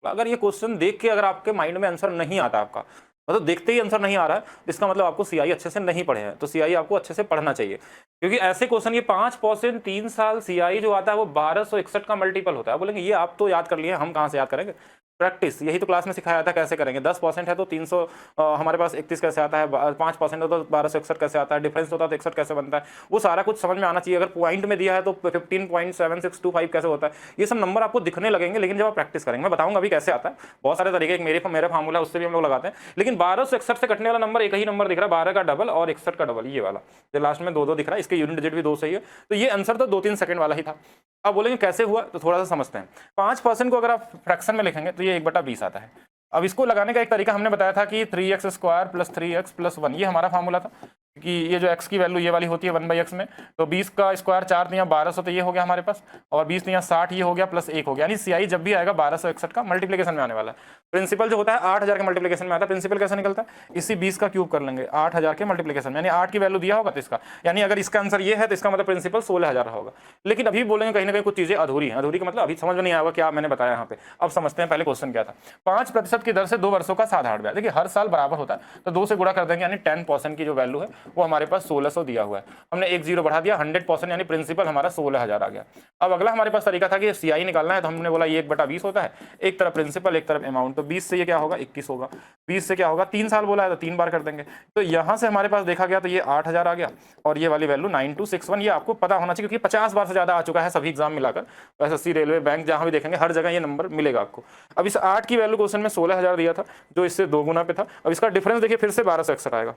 अगर ये क्वेश्चन देख के अगर आपके माइंड में आंसर नहीं आता आपका, मतलब देखते ही आंसर नहीं आ रहा है, इसका मतलब आपको सीआई अच्छे से नहीं पढ़े हैं। तो सीआई आपको अच्छे से पढ़ना चाहिए, क्योंकि ऐसे क्वेश्चन ये 5% 3 साल सीआई जो आता है वो 1261 का मल्टीपल होता है। बोलेंगे ये आप तो याद कर लिए, हम कहाँ से याद करेंगे? प्रैक्टिस, यही तो क्लास में सिखाया था कैसे करेंगे। 10% है तो 300 हमारे पास 31 कैसे आता है, 5% हो तो 1261 कैसे आता है, डिफरेंस होता है तो 61 कैसे बनता है, वो सारा कुछ समझ में आना चाहिए। अगर पॉइंट में दिया है तो 15.7625 कैसे होता है, ये सब नंबर आपको दिखने लगेंगे। लेकिन जब आप प्रैक्टिस करेंगे, मैं बताऊंगा अभी कैसे आता है, बहुत सारे तरीके, मेरा फार्मूला उससे भी हम लोग लगाते हैं। लेकिन 1261 से कटने वाला नंबर एक ही नंबर दिख रहा है, 12 का डबल और 61 का डबल, ये वाला जो लास्ट में 2 दिख रहा है, इसके यूनिट डिजिट भी 2 सही है। तो ये आंसर तो 2-3 सेकंड वाला ही था। अब बोलेंगे कैसे हुआ, तो थोड़ा सा समझते हैं। 5% को अगर आप फ्रैक्शन में लिखेंगे तो ये 1/20 आता है। अब इसको लगाने का एक तरीका हमने बताया था कि 3x² + 3x + 1, ये हमारा फार्मूला था कि ये जो x की वैल्यू ये वाली होती है 1/x में, तो 20 का स्क्वायर 4 × 1200, तो ये हो गया हमारे पास, और 20 × 60 ये हो गया, प्लस 1 हो गया। यानी सीआई जब भी आएगा 1261 का मल्टीप्लिकेशन में आने वाला है। प्रिंसिपल जो होता है 8000 के मल्टीप्लिकेशन में आता है। प्रिंसिपल कैसे निकलता है, इसी 20 का क्यूब कर लेंगे 8000 के मल्टीप्लिकेशन में, यानी 8 की वैल्यू दिया होगा तो इसका, यानी अगर इसका आंसर ये है तो इसका मतलब प्रिंसिपल 16000 होगा। लेकिन अभी बोलेंगे कहीं ना कहीं कुछ चीजें अधूरी हैं। अधूरी का मतलब अभी समझ में नहीं आएगा क्या मैंने बताया यहाँ पे। अब समझते हैं पहले क्वेश्चन क्या था। 5% की दर से 2 वर्षों का साधारण ब्याज, देखिए हर साल बराबर होता है तो 2 से गुणा कर देंगे, यानी 10% की जो वैल्यू है वो हमारे पास 1600 दिया हुआ है। हमने एक 0 बढ़ा दिया, 100%, यानी प्रिंसिपल हमारा 16000 आ गया। अब अगला हमारे पास तरीका था कि सीआई निकालना है, तो हमने बोला ये 1/20 होता है, एक तरफ प्रिंसिपल एक तरफ अमाउंट, तो 20 से ये क्या होगा 21 होगा, 20 से क्या होगा 3 साल बोला है तो 3 बार कर देंगे। तो यहाँ से हमारे पास देखा गया तो ये 8000 आ गया, और ये वाली वैल्यू 9261, ये आपको पता होना चाहिए क्योंकि 50 बार से ज्यादा आ चुका है सभी एग्जाम मिलाकर, एसएससी, रेलवे, बैंक, जहां भी देखेंगे हर जगह ये नंबर मिलेगा आपको। अब इस 8 की वैल्यू क्वेश्चन में 16000 दिया था, जो इससे 2 गुना पे था। अब इसका डिफरेंस देखिए फिर से 1261 आएगा,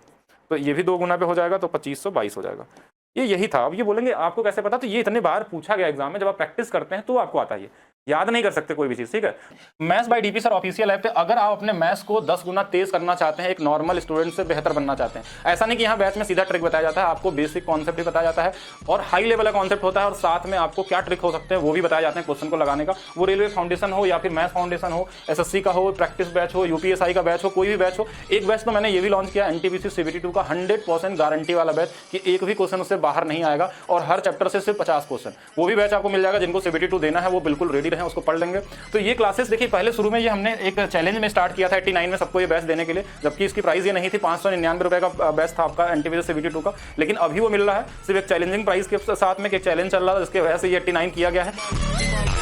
तो ये भी 2 गुना पे हो जाएगा, तो 2522 हो जाएगा। ये यही था। अब ये बोलेंगे आपको कैसे पता, तो ये इतने बार पूछा गया एग्जाम में, जब आप प्रैक्टिस करते हैं तो आपको आता है, ये याद नहीं कर सकते कोई भी चीज, ठीक है। Maths by DP sir official app पे अगर आप अपने मैथ्स को 10 गुना तेज करना चाहते हैं, एक नॉर्मल स्टूडेंट से बेहतर बनना चाहते हैं, ऐसा नहीं कि यहाँ बैच में सीधा ट्रिक बताया जाता है, आपको बेसिक कॉन्सेप्ट भी बताया जाता है और हाई लेवल का कॉन्सेप्ट होता है, और साथ में आपको क्या ट्रिक हो सकते हैं वो भी बताया जाते हैं क्वेश्चन को लगाने का। वो रेलवे फाउंडेशन हो या फिर मैथ्स फाउंडेशन हो, एसएससी का हो, प्रैक्टिस बैच हो, यूपीएसआई का बैच हो, कोई भी बैच हो। एक बैच तो मैंने ये भी लॉन्च किया एनटीपीसी सीबीटी 2 का 100% गारंटी वाला बैच, कि एक भी क्वेश्चन उससे बाहर नहीं आएगा, और हर चैप्टर से सिर्फ 50 क्वेश्चन। वो भी बैच आपको मिल जाएगा, जिनको सीबीटी 2 देना है वो बिल्कुल रेडी रहे, उसको पढ़ लेंगे। तो ये क्लासेस देखिए पहले शुरू में ये हमने एक चैलेंज में स्टार्ट किया था 89 में सबको ये बैच देने के लिए, जबकि इसकी प्राइस ये नहीं थी, 599 रुपए का बैच था आपका एनटीपीसी सीबीटी 2 का। लेकिन अभी वो मिल रहा है सिर्फ एक चैलेंजिंग प्राइस के साथ में, एक चैलेंज चल रहा था जिसके वजह से ये 89 किया गया है।